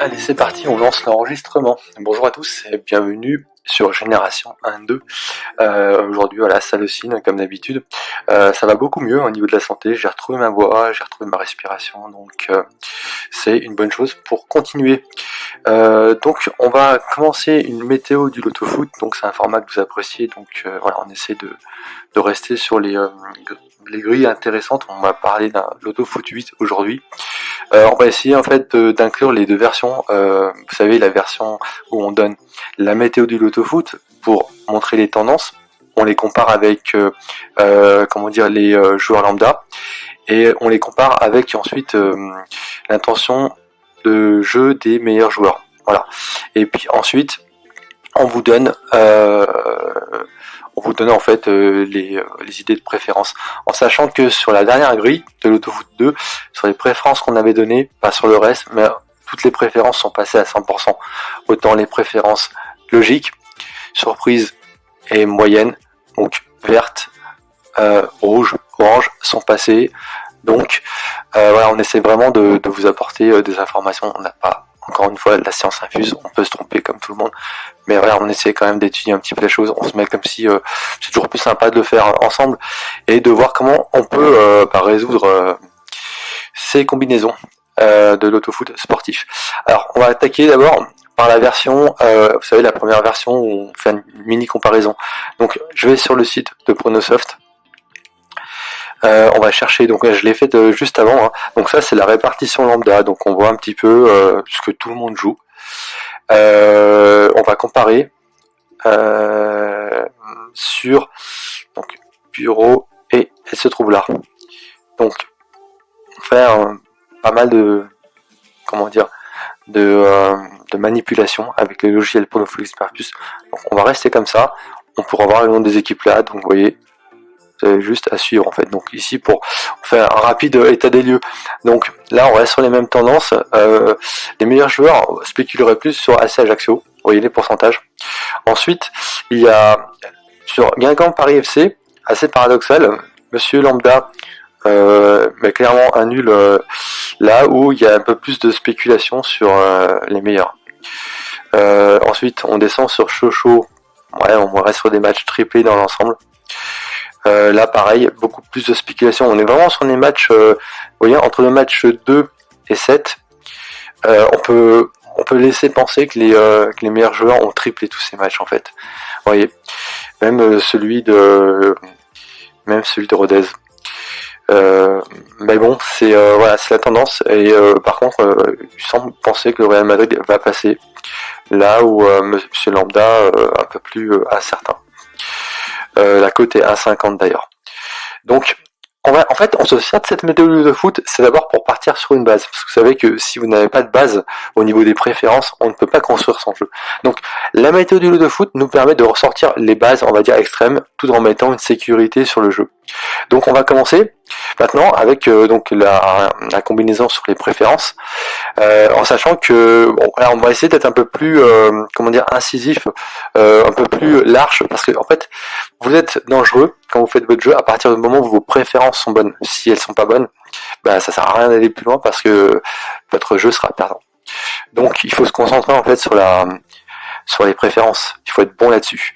Allez, c'est parti, on lance l'enregistrement. Bonjour à tous et bienvenue sur Génération 1-2. Aujourd'hui, voilà, Salocine, comme d'habitude. Ça va beaucoup mieux au niveau de la santé, j'ai retrouvé ma voix, j'ai retrouvé ma respiration, donc c'est une bonne chose pour continuer. Donc on va commencer une météo du loto-foot, donc c'est un format que vous appréciez, donc voilà, on essaie de rester sur les grilles intéressantes. On va parler d'un loto-foot 8 aujourd'hui. On va essayer en fait d'inclure les deux versions. Vous savez, la version où on donne la météo du loto-foot pour montrer les tendances. On les compare avec les joueurs lambda et on les compare avec ensuite l'intention de jeu des meilleurs joueurs. Voilà. Et puis ensuite, on vous donne en fait les idées de préférence, en sachant que sur la dernière grille de l'Autofoot 2, sur les préférences qu'on avait données, pas sur le reste, mais toutes les préférences sont passées à 100%. Autant les préférences logiques, surprises et moyennes, donc verte, rouge, orange, sont passées. Donc voilà, on essaie vraiment de vous apporter des informations. On n'a pas, encore une fois, la science infuse, on peut se tromper comme tout le monde, mais voilà, on essaie quand même d'étudier un petit peu les choses. On se met comme si c'est toujours plus sympa de le faire ensemble et de voir comment on peut résoudre ces combinaisons de l'autofoot sportif. Alors, on va attaquer d'abord par la version, vous savez, la première version où on fait une mini comparaison. Donc, je vais sur le site de Pronosoft. On va chercher, donc je l'ai fait juste avant, hein. Donc ça c'est la répartition lambda, donc on voit un petit peu ce que tout le monde joue. On va comparer sur donc bureau et elle se trouve là. Donc on fait pas mal de de manipulation avec les logiciels Pronofoot Expert Plus. Donc on va rester comme ça. On pourra voir le nom des équipes là, donc vous voyez. C'est juste à suivre en fait. Donc ici pour faire un rapide état des lieux. Donc là on reste sur les mêmes tendances. Les meilleurs joueurs spéculeraient plus sur AC Ajaccio. Vous voyez les pourcentages. Ensuite il y a sur Guingamp Paris FC, assez paradoxal. Monsieur Lambda mais clairement un nul là où il y a un peu plus de spéculation sur les meilleurs. Ensuite on descend sur Chocho. Ouais, on reste sur des matchs triplés dans l'ensemble. Là pareil, beaucoup plus de spéculation. On est vraiment sur des matchs, vous voyez, entre le match 2 et 7, on peut laisser penser que les meilleurs joueurs ont triplé tous ces matchs en fait. Vous voyez, même celui de Rodez. Mais bon, c'est voilà, c'est la tendance. Et par contre, il semble penser que le Real Madrid va passer là où Monsieur Lambda un peu plus incertain. La cote est 1,50 d'ailleurs. Donc, on se sert de cette méthode de foot, c'est d'abord pour partir sur une base. Parce que vous savez que si vous n'avez pas de base au niveau des préférences, on ne peut pas construire son jeu. Donc, la méthode de foot nous permet de ressortir les bases, on va dire extrêmes, tout en mettant une sécurité sur le jeu. Donc, on va commencer maintenant avec donc la combinaison sur les préférences, en sachant que bon, là, on va essayer d'être un peu plus incisif, un peu plus large, parce que en fait vous êtes dangereux quand vous faites votre jeu à partir du moment où vos préférences sont bonnes. Si elles sont pas bonnes, bah ça sert à rien d'aller plus loin parce que votre jeu sera perdant. Donc il faut se concentrer en fait sur les préférences. Il faut être bon là-dessus.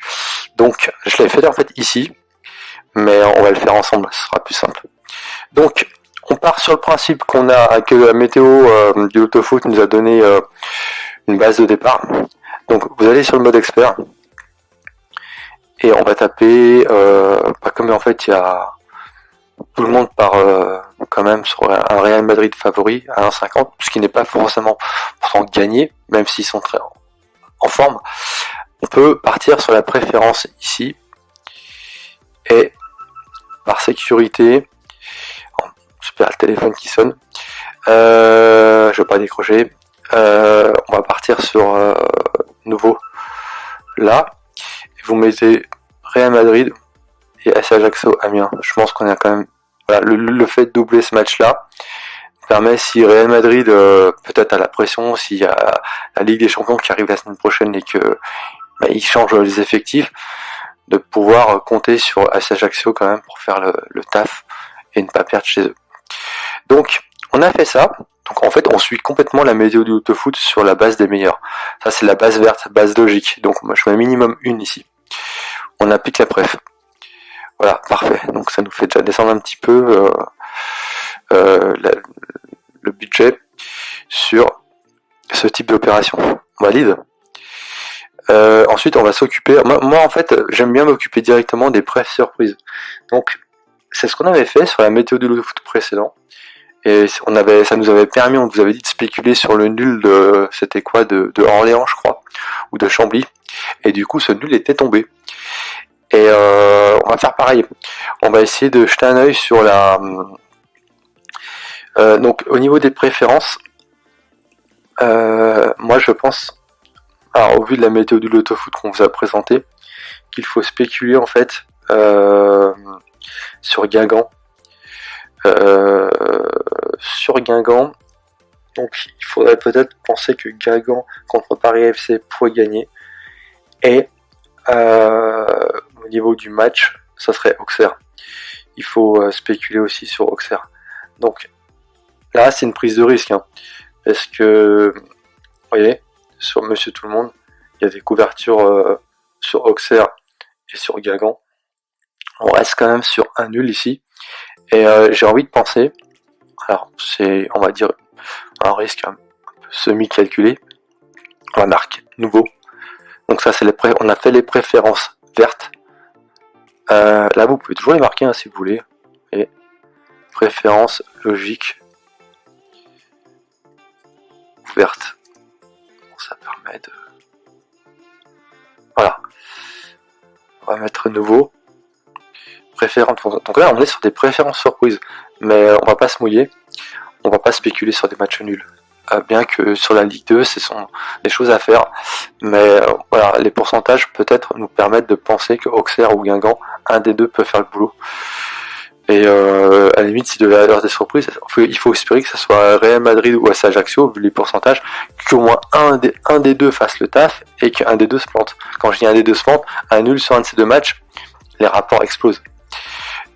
Donc je l'ai fait en fait ici, mais on va le faire ensemble, ce sera plus simple. Donc on part sur le principe que la météo du Autofoot nous a donné une base de départ. Donc vous allez sur le mode expert et on va taper pas comme en fait il y a tout le monde part quand même sur un Real Madrid favori à 1,50, ce qui n'est pas forcément pourtant gagné, même s'ils sont très en forme. On peut partir sur la préférence ici et par sécurité. Super, le téléphone qui sonne. Je vais pas décrocher. On va partir sur nouveau là. Vous mettez Real Madrid et AC Ajaccio Amiens. Je pense qu'on a quand même voilà, le fait de doubler ce match-là permet, si Real Madrid peut-être à la pression, s'il y a la Ligue des Champions qui arrive la semaine prochaine et que ils changent les effectifs, de pouvoir compter sur AC Ajaccio quand même pour faire le taf et ne pas perdre chez eux. Donc on a fait ça. Donc en fait, on suit complètement la météo du autofoot sur la base des meilleurs. Ça, c'est la base verte, base logique. Donc moi, je mets minimum une ici. On applique la préf. Voilà, parfait. Donc ça nous fait déjà descendre un petit peu le budget sur ce type d'opération. Valide. Ensuite, on va s'occuper. Moi, en fait, j'aime bien m'occuper directement des préfs surprises. Donc, c'est ce qu'on avait fait sur la météo de l'autofoot précédent. Et ça nous avait permis, on vous avait dit de spéculer sur le nul de, c'était quoi, de Orléans, je crois, ou de Chambly. Et du coup, ce nul était tombé. Et on va faire pareil. On va essayer de jeter un œil sur la. Donc, au niveau des préférences, moi, je pense, alors, au vu de la météo de l'autofoot qu'on vous a présenté, qu'il faut spéculer en fait sur Guingamp. Sur Guingamp, donc il faudrait peut-être penser que Guingamp contre Paris FC pourrait gagner. Et au niveau du match, ça serait Auxerre. Il faut spéculer aussi sur Auxerre. Donc là, c'est une prise de risque. Parce que, vous voyez, sur Monsieur Tout-le-Monde, il y a des couvertures sur Auxerre et sur Guingamp. On reste quand même sur un nul ici. Et j'ai envie de penser, alors c'est, on va dire, un risque un peu semi-calculé. On va marquer nouveau. Donc ça, c'est on a fait les préférences vertes. Là, vous pouvez toujours les marquer si vous voulez. Et préférences logiques vertes. Bon, ça permet de... Voilà. On va mettre nouveau. Préférences. Donc là, on est sur des préférences surprises. Mais on va pas se mouiller. On va pas spéculer sur des matchs nuls. Bien que sur la Ligue 2, ce sont des choses à faire. Mais voilà, les pourcentages peut-être nous permettent de penser que Auxerre ou Guingamp, un des deux peut faire le boulot. Et à la limite, s'il devait y avoir des surprises, il faut espérer que ce soit Real Madrid ou AC Ajaccio, vu les pourcentages, qu'au moins un des deux fasse le taf et qu'un des deux se plante. Quand je dis un des deux se plante, un nul sur un de ces deux matchs, les rapports explosent.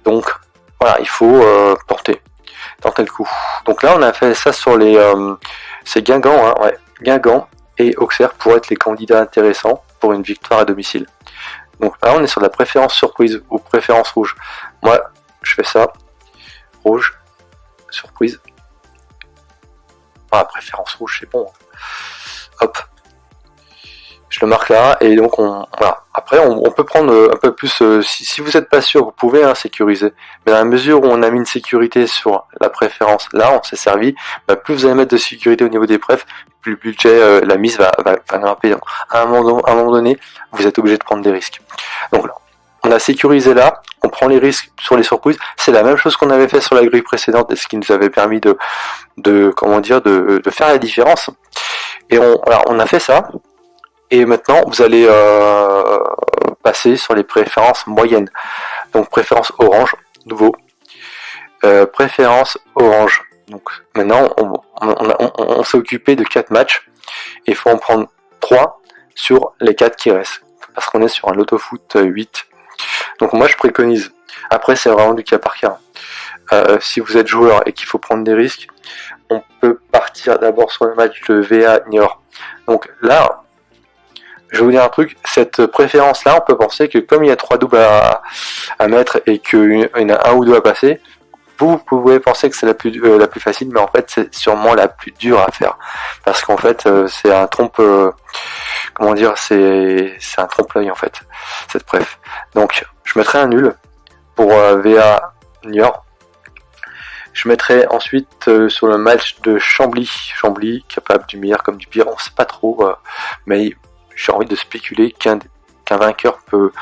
Donc voilà, il faut tenter le coup. Donc là, on a fait ça sur les... c'est Guingamp, ouais. Guingamp et Auxerre pourraient être les candidats intéressants pour une victoire à domicile. Donc là, on est sur la préférence surprise ou préférence rouge. Moi, je fais ça. Rouge, surprise. Ah, préférence rouge, c'est bon. Hop. Je le marque là, et donc voilà. Après, on peut prendre un peu plus, si vous n'êtes pas sûr, vous pouvez sécuriser. Mais dans la mesure où on a mis une sécurité sur la préférence, là, on s'est servi, plus vous allez mettre de sécurité au niveau des préfs, plus le budget, la mise va grimper. Donc, à un moment donné, vous êtes obligé de prendre des risques. Donc là, on a sécurisé là, on prend les risques sur les surprises. C'est la même chose qu'on avait fait sur la grille précédente, et ce qui nous avait permis de faire la différence. Et on a fait ça. Et maintenant, vous allez passer sur les préférences moyennes. Donc, préférence orange, nouveau. Préférence orange. Donc, maintenant, on s'est occupé de 4 matchs. Et il faut en prendre 3 sur les 4 qui restent. Parce qu'on est sur un loto-foot 8. Donc, moi, je préconise. Après, c'est vraiment du cas par cas. Si vous êtes joueur et qu'il faut prendre des risques, on peut partir d'abord sur le match de VA Niort. Donc là, je vais vous dire un truc, cette préférence-là, on peut penser que comme il y a 3 doubles à mettre et qu'il y en a un ou deux à passer, vous pouvez penser que c'est la plus facile, mais en fait c'est sûrement la plus dure à faire. Parce qu'en fait c'est un c'est un trompe-l'œil en fait, cette préf. Donc je mettrai un nul pour VA Niort. Je mettrai ensuite sur le match de Chambly, capable du meilleur comme du pire, on sait pas trop, mais j'ai envie de spéculer qu'un vainqueur peut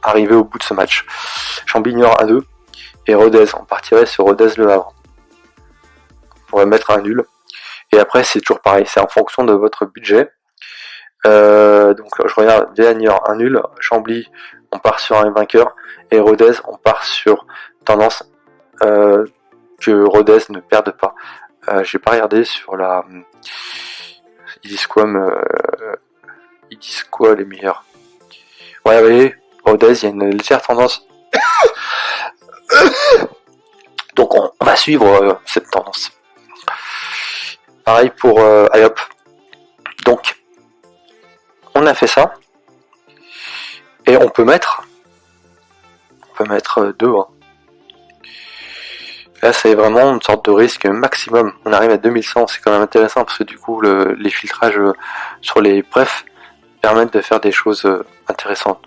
arriver au bout de ce match. Chambly Niort 1-2 et Rodez, on partirait sur Rodez Le Havre. On pourrait mettre un nul. Et après c'est toujours pareil, c'est en fonction de votre budget. Donc je regarde VA Niort 1 nul, Chambly on part sur un vainqueur et Rodez on part sur tendance que Rodez ne perde pas. J'ai pas regardé sur la... Ils disent quoi les meilleurs? Ouais, vous voyez, Rodez, il y a une légère tendance Donc on va suivre cette tendance. Pareil pour IOP. Donc on a fait ça. Et on peut mettre 2. Hein. Là, c'est vraiment une sorte de risque maximum. On arrive à 2100, c'est quand même intéressant parce que du coup, les filtrages sur les prefs permettent de faire des choses intéressantes.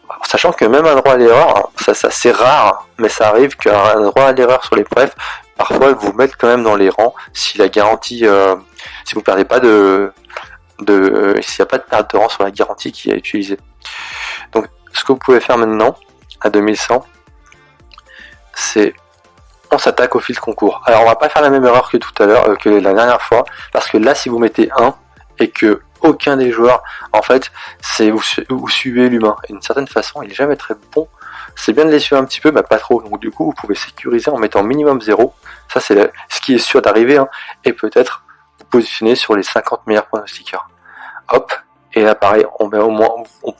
Alors, sachant que même un droit à l'erreur, ça c'est rare, mais ça arrive qu'un droit à l'erreur sur les prefs, parfois vous mettent quand même dans les rangs si la garantie, si vous perdez pas s'il n'y a pas de perte de rang sur la garantie qui est utilisée. Donc, ce que vous pouvez faire maintenant, à 2100, c'est on s'attaque au filtre concours. Alors on va pas faire la même erreur que tout à l'heure, que la dernière fois, parce que là si vous mettez 1 et que aucun des joueurs, en fait, c'est vous suivez l'humain. Et d'une certaine façon, il est jamais très bon. C'est bien de les suivre un petit peu, mais pas trop. Donc du coup, vous pouvez sécuriser en mettant minimum 0. Ça c'est ce qui est sûr d'arriver, hein, et peut-être vous positionner sur les 50 meilleurs pronostiqueurs. Hop, et là pareil, on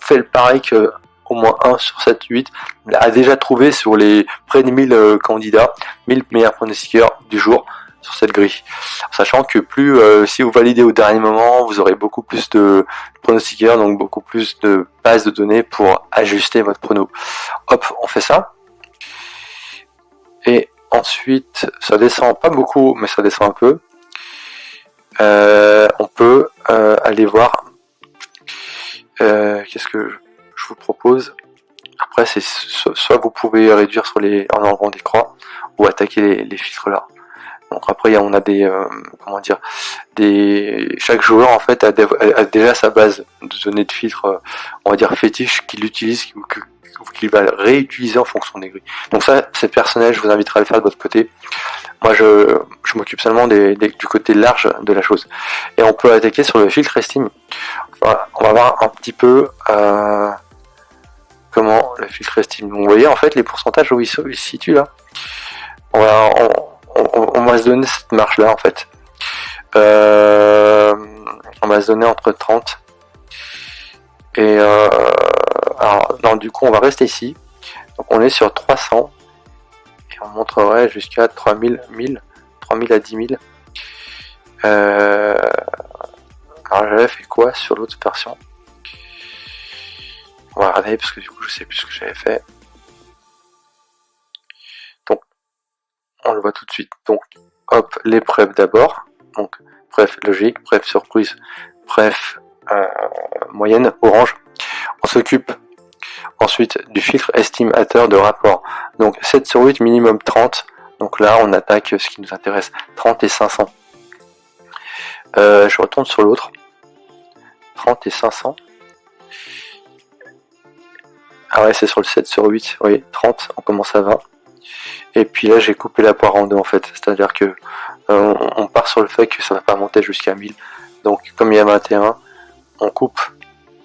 fait le pareil que au moins 1 sur 7, 8 a déjà trouvé sur les près de 1000 candidats, 1000 meilleurs pronostiqueurs du jour sur cette grille. Sachant que plus si vous validez au dernier moment, vous aurez beaucoup plus de pronostiqueurs, donc beaucoup plus de bases de données pour ajuster votre prono. Hop, on fait ça. Et ensuite, ça descend pas beaucoup, mais ça descend un peu. On peut aller voir qu'est-ce que je vous propose. Après, c'est soit vous pouvez réduire en enlevant des croix ou attaquer les filtres là. Donc après, on a chaque joueur en fait a déjà sa base de données de filtres, on va dire fétiche, qu'il utilise ou qu'il va réutiliser en fonction des grilles. Donc ça, c'est personnel. Je vous inviterai à le faire de votre côté. Moi, je m'occupe seulement du côté large de la chose. Et on peut attaquer sur le filtre estime. Voilà, on va voir un petit peu comment le filtre estime. Donc, vous voyez en fait les pourcentages où ils se situent là. On va se donner cette marge là en fait. On va se donner entre 30 et alors non, du coup on va rester ici. Donc on est sur 300 et on montrerait jusqu'à 3000 à 10 000. Alors j'avais fait quoi sur l'autre version? On va regarder parce que du coup je sais plus ce que j'avais fait. Donc on le voit tout de suite. Donc hop, les prefs d'abord. Donc pref logique, pref surprise, pref moyenne orange. On s'occupe ensuite du filtre estimateur de rapport. Donc 7 sur 8 minimum 30. Donc là on attaque ce qui nous intéresse, 30 et 500. Je retourne sur l'autre. 30 et 500. Ah ouais, c'est sur le 7 sur 8. Oui, 30, on commence à 20. Et puis là, j'ai coupé la poire en deux en fait. C'est-à-dire que on part sur le fait que ça va pas monter jusqu'à 1000. Donc comme il y a 21, on coupe.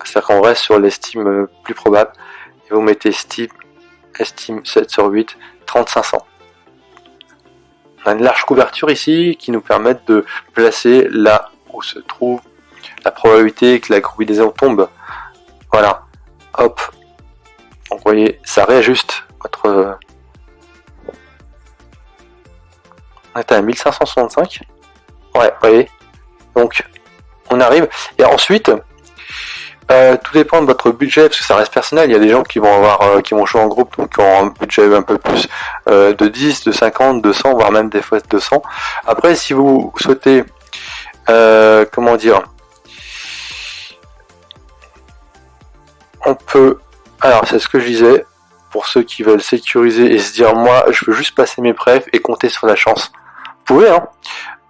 C'est-à-dire qu'on reste sur l'estime plus probable. Et vous mettez estime 7 sur 8, 30 500. On a une large couverture ici qui nous permet de placer là où se trouve la probabilité que la combinaison tombe. Voilà. Hop. Donc vous voyez, ça réajuste votre... On est à 1565. Ouais, vous voyez. Donc, on arrive. Et ensuite, tout dépend de votre budget, parce que ça reste personnel. Il y a des gens qui vont qui vont jouer en groupe, donc qui ont un budget un peu plus de 10, de 50, 200, voire même des fois 200. Après, si vous souhaitez, on peut... Alors, c'est ce que je disais, pour ceux qui veulent sécuriser et se dire, moi, je veux juste passer mes prefs et compter sur la chance. Vous pouvez, hein.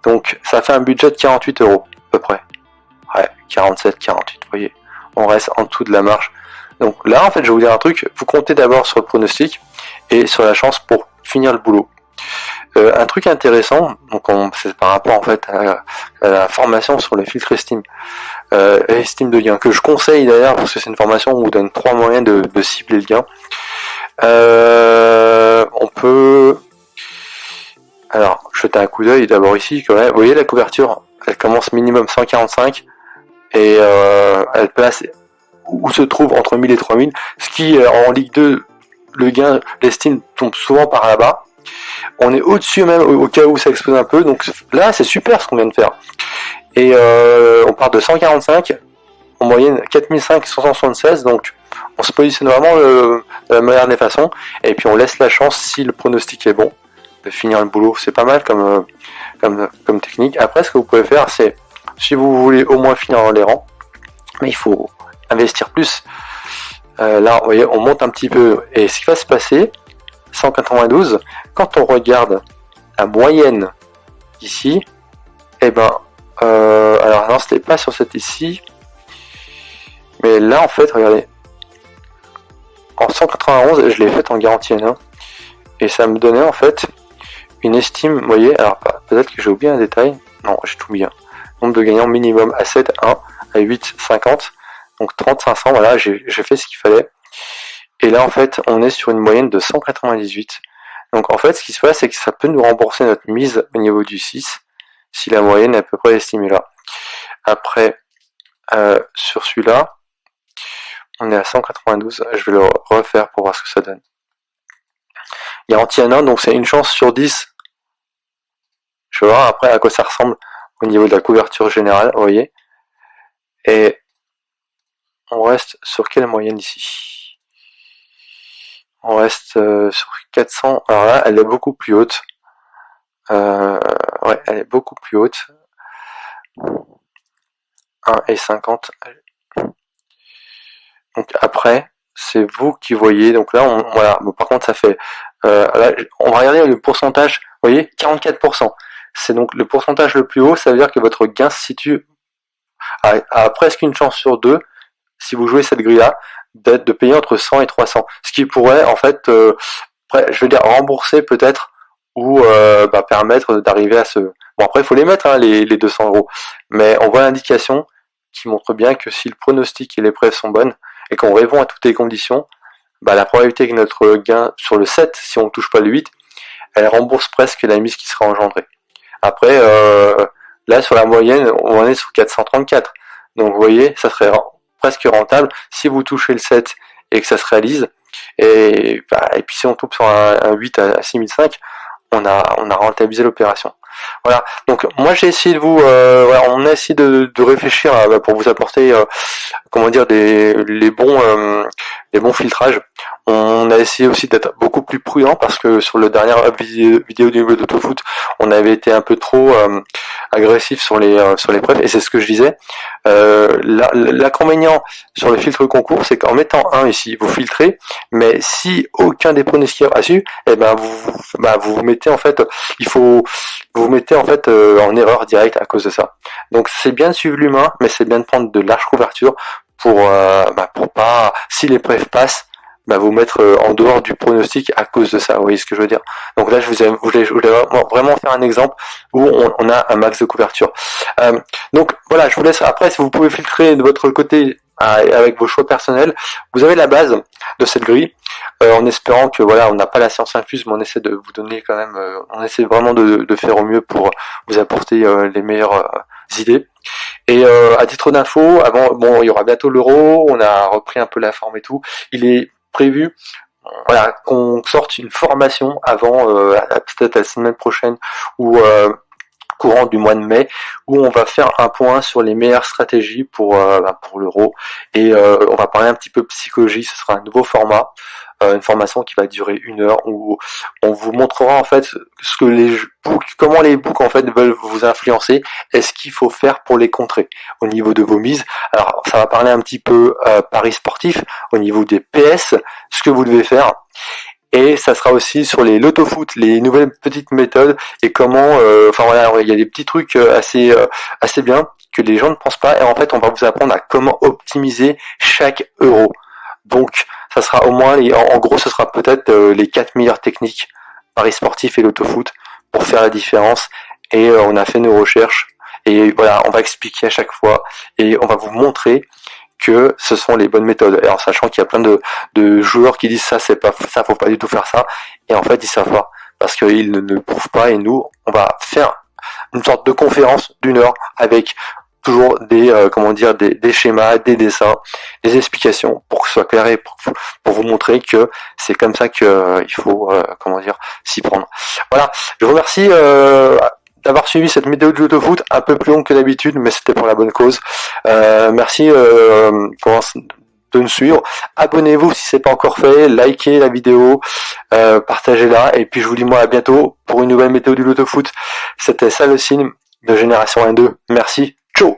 Donc, ça fait un budget de 48 €, à peu près. Ouais, 47, 48, vous voyez. On reste en dessous de la marge. Donc là, en fait, je vais vous dire un truc. Vous comptez d'abord sur le pronostic et sur la chance pour finir le boulot. Un truc intéressant, donc c'est par rapport en fait à la formation sur le filtre estime, estime de gain, que je conseille d'ailleurs parce que c'est une formation où on vous donne 3 moyens de cibler le gain. On peut alors jeter un coup d'œil d'abord ici quand même. Vous voyez la couverture, elle commence minimum 145 et elle place où se trouve entre 1000 et 3000, ce qui en Ligue 2, le gain, l'estime tombe souvent par là-bas. On est au-dessus même au cas où ça explose un peu, donc là c'est super ce qu'on vient de faire. Et on part de 145, en moyenne 4576, donc on se positionne vraiment de la meilleure des façons, et puis on laisse la chance, si le pronostic est bon, de finir le boulot. C'est pas mal comme technique. Après, ce que vous pouvez faire, c'est, si vous voulez au moins finir dans les rangs, mais il faut investir plus. Là, vous voyez, on monte un petit peu, et ce qui va se passer, 192, quand on regarde la moyenne ici, et ben, alors non, c'était pas sur cette ici, mais là, en fait, regardez, en 191, je l'ai faite en garantie N1, et ça me donnait en fait une estime, vous voyez, alors peut-être que j'ai oublié un détail, non, j'ai tout bien. Nombre de gagnants minimum à 7, 1, à 8, 50, donc 30, 500, voilà, j'ai fait ce qu'il fallait. Et là, en fait, on est sur une moyenne de 198. Donc, en fait, ce qui se passe, c'est que ça peut nous rembourser notre mise au niveau du 6, si la moyenne est à peu près estimée là. Après, sur celui-là, on est à 192. Je vais le refaire pour voir ce que ça donne. Garantie N1, donc c'est une chance sur 10. Je vais voir après à quoi ça ressemble au niveau de la couverture générale, vous voyez. Et on reste sur quelle moyenne ici? On reste sur 400. Alors là, elle est beaucoup plus haute. Ouais, elle est beaucoup plus haute. 1 et 50. Donc après, c'est vous qui voyez. Donc là, voilà. Bon, par contre, ça fait... là, on va regarder le pourcentage. Vous voyez, 44%. C'est donc le pourcentage le plus haut. Ça veut dire que votre gain se situe à presque une chance sur 2, si vous jouez cette grille-là, de payer entre 100 et 300. Ce qui pourrait, en fait, je veux dire, rembourser peut-être, ou permettre d'arriver à ce... Bon, après, il faut les mettre, hein, les 200 euros. Mais on voit l'indication qui montre bien que si le pronostic et les preuves sont bonnes, et qu'on répond à toutes les conditions, la probabilité que notre gain sur le 7, si on ne touche pas le 8, elle rembourse presque la mise qui sera engendrée. Après, là, sur la moyenne, on en est sur 434. Donc, vous voyez, ça serait presque rentable si vous touchez le 7 et que ça se réalise. Et puis, si on tombe sur un 8 à 6005, on a rentabilisé l'opération. Voilà. Donc, moi, j'ai essayé de vous... on a essayé de réfléchir pour vous apporter, les bons filtrages. On a essayé aussi d'être beaucoup plus prudent parce que sur la dernière vidéo du niveau d'AutoFoot, on avait été un peu trop agressif sur les preuves, et c'est ce que je disais. L'inconvénient sur le filtre concours, c'est qu'en mettant 1 ici, vous filtrez, mais si aucun des pronostiqueurs a su, vous mettez en fait, vous vous mettez en fait en erreur directe à cause de ça. Donc c'est bien de suivre l'humain, mais c'est bien de prendre de larges couvertures pour pas, si les preuves passent, vous mettre en dehors du pronostic à cause de ça. Vous voyez ce que je veux dire? Donc là, je voulais vraiment faire un exemple où on a un max de couverture. Donc voilà, je vous laisse. Après, si vous pouvez filtrer de votre côté avec vos choix personnels, vous avez la base de cette grille, en espérant que on n'a pas la science infuse, mais on essaie de vous donner quand même, on essaie vraiment de faire au mieux pour vous apporter les meilleures idées. Et à titre d'info, il y aura bientôt l'Euro, on a repris un peu la forme et tout. Il est prévu qu'on sorte une formation avant peut-être la semaine prochaine ou courant du mois de mai, où on va faire un point sur les meilleures stratégies pour l'Euro, et on va parler un petit peu psychologie. Ce sera un nouveau format, une formation qui va durer 1 heure, où on vous montrera en fait comment les books en fait veulent vous influencer, et ce qu'il faut faire pour les contrer au niveau de vos mises. Alors ça va parler un petit peu paris sportif au niveau des PS, ce que vous devez faire. Et ça sera aussi sur les loto-foot, les nouvelles petites méthodes, et comment, il y a des petits trucs assez bien que les gens ne pensent pas, et en fait on va vous apprendre à comment optimiser chaque euro. Donc ça sera au moins, en gros ce sera peut-être les 4 meilleures techniques paris sportif et loto-foot pour faire la différence, et on a fait nos recherches, et voilà, on va expliquer à chaque fois, et on va vous montrer que ce sont les bonnes méthodes. Et en sachant qu'il y a plein de joueurs qui disent ça, c'est pas ça, faut pas du tout faire ça, et en fait ils savent pas, parce qu'ils ne le prouvent pas, et nous on va faire une sorte de conférence d'1 heure avec toujours des schémas, des dessins, des explications pour que ce soit clair et pour vous montrer que c'est comme ça que il faut s'y prendre. Voilà, je vous remercie d'avoir suivi cette vidéo de Lotofoot, un peu plus longue que d'habitude, mais c'était pour la bonne cause. Merci de nous suivre. Abonnez-vous si c'est pas encore fait, likez la vidéo, partagez-la, et puis je vous dis moi à bientôt pour une nouvelle météo du Lotofoot. C'était Salocine de Génération 1-2. Merci, ciao.